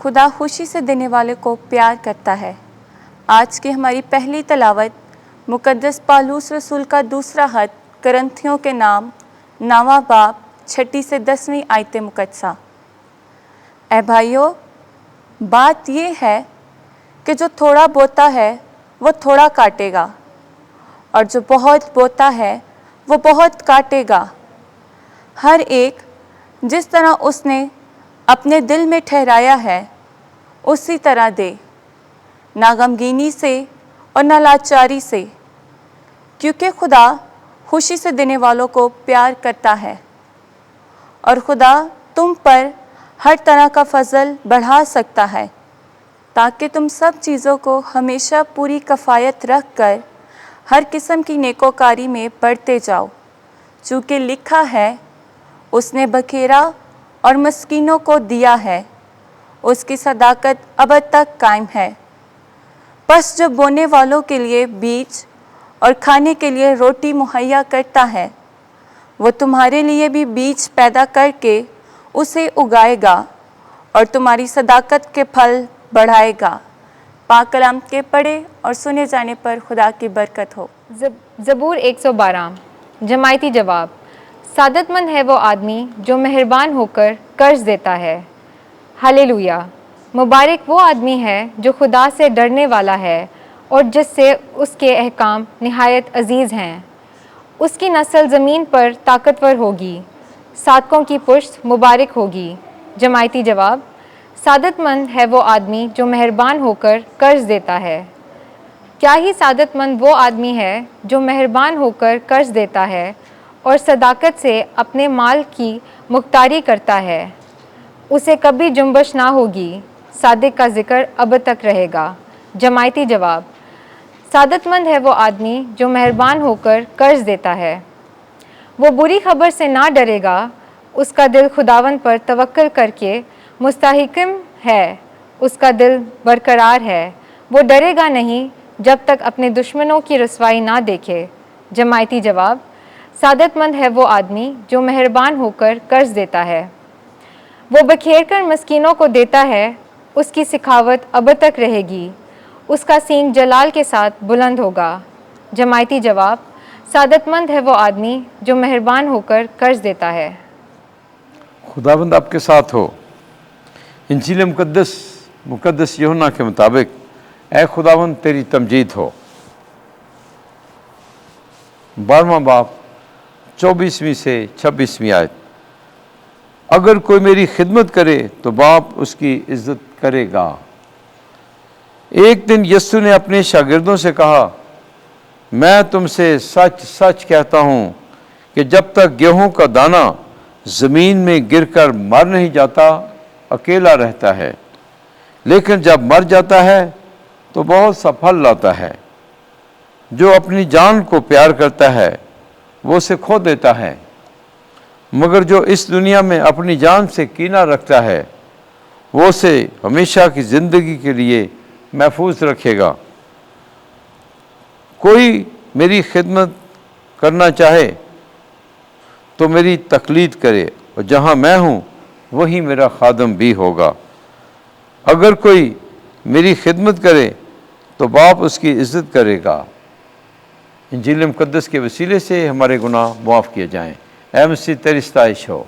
خدا خوشی سے دینے والے کو پیار کرتا ہے۔ آج کی ہماری پہلی تلاوت مقدس پالوس رسول کا دوسرا خط کرنتھیوں کے نام 9واں باب 6 سے 10 آیت مقدسہ۔ اے بھائیو، بات یہ ہے کہ جو تھوڑا بوتا ہے وہ تھوڑا کاٹے گا، اور جو بہت بوتا ہے وہ بہت کاٹے گا۔ ہر ایک جس طرح اس نے اپنے دل میں ٹھہرایا ہے اسی طرح دے، نہ غمگینی سے اور نہ لاچاری سے، کیونکہ خدا خوشی سے دینے والوں کو پیار کرتا ہے۔ اور خدا تم پر ہر طرح کا فضل بڑھا سکتا ہے تاکہ تم سب چیزوں کو ہمیشہ پوری کفایت رکھ کر ہر قسم کی نیکوکاری میں بڑھتے جاؤ، چونکہ لکھا ہے، اس نے بکھیرا اور مسکینوں کو دیا ہے، اس کی صداقت ابد تک قائم ہے۔ پس جو بونے والوں کے لیے بیج اور کھانے کے لیے روٹی مہیا کرتا ہے، وہ تمہارے لیے بھی بیج پیدا کر کے اسے اگائے گا اور تمہاری صداقت کے پھل بڑھائے گا۔ پاک کلام کے پڑھے اور سنے جانے پر خدا کی برکت ہو۔ زبور 112۔ جماعتی جواب۔ سعادت مند ہے وہ آدمی جو مہربان ہو کر قرض دیتا ہے۔ ہالےلویا۔ مبارک وہ آدمی ہے جو خدا سے ڈرنے والا ہے اور جس سے اس کے احکام نہایت عزیز ہیں۔ اس کی نسل زمین پر طاقتور ہوگی، صادقوں کی پشت مبارک ہوگی۔ جماعتی جواب۔ سعادت مند ہے وہ آدمی جو مہربان ہو کر قرض دیتا ہے۔ کیا ہی سعادت مند وہ آدمی ہے جو مہربان ہو کر قرض دیتا ہے اور صداقت سے اپنے مال کی مختاری کرتا ہے۔ اسے کبھی جنبش نہ ہوگی، صادق کا ذکر اب تک رہے گا۔ جماعتی جواب۔ سعادت مند ہے وہ آدمی جو مہربان ہو کر قرض دیتا ہے۔ وہ بری خبر سے نہ ڈرے گا، اس کا دل خداوند پر توکل کر کے مستحکم ہے، اس کا دل برقرار ہے، وہ ڈرے گا نہیں جب تک اپنے دشمنوں کی رسوائی نہ دیکھے۔ جماعتی جواب۔ سعادت مند ہے وہ آدمی جو مہربان ہو کر قرض دیتا ہے۔ وہ بکھیر کر مسکینوں کو دیتا ہے، اس کی سخاوت اب تک رہے گی، اس کا سینگ جلال کے ساتھ بلند ہوگا۔ جماعتی جواب۔ سعادت مند ہے وہ آدمی جو مہربان ہو کر قرض دیتا ہے۔ خداوند آپ کے ساتھ ہو۔ انجیل مقدس یوحنا کے مطابق اے خداوند تیری تمجید ہو۔ 12واں باب 24 سے 26 آیت۔ اگر کوئی میری خدمت کرے تو باپ اس کی عزت کرے گا۔ ایک دن یسوع نے اپنے شاگردوں سے کہا، میں تم سے سچ سچ کہتا ہوں کہ جب تک گیہوں کا دانہ زمین میں گر کر مر نہیں جاتا اکیلا رہتا ہے، لیکن جب مر جاتا ہے تو بہت سا پھل لاتا ہے۔ جو اپنی جان کو پیار کرتا ہے وہ اسے کھو دیتا ہے، مگر جو اس دنیا میں اپنی جان سے کینہ رکھتا ہے وہ اسے ہمیشہ کی زندگی کے لیے محفوظ رکھے گا۔ کوئی میری خدمت کرنا چاہے تو میری تقلید کرے، اور جہاں میں ہوں وہیں میرا خادم بھی ہوگا۔ اگر کوئی میری خدمت کرے تو باپ اس کی عزت کرے گا۔ انجیل مقدس کے وسیلے سے ہمارے گناہ معاف کیے جائیں۔ اے مسیح تیری ستائش ہو۔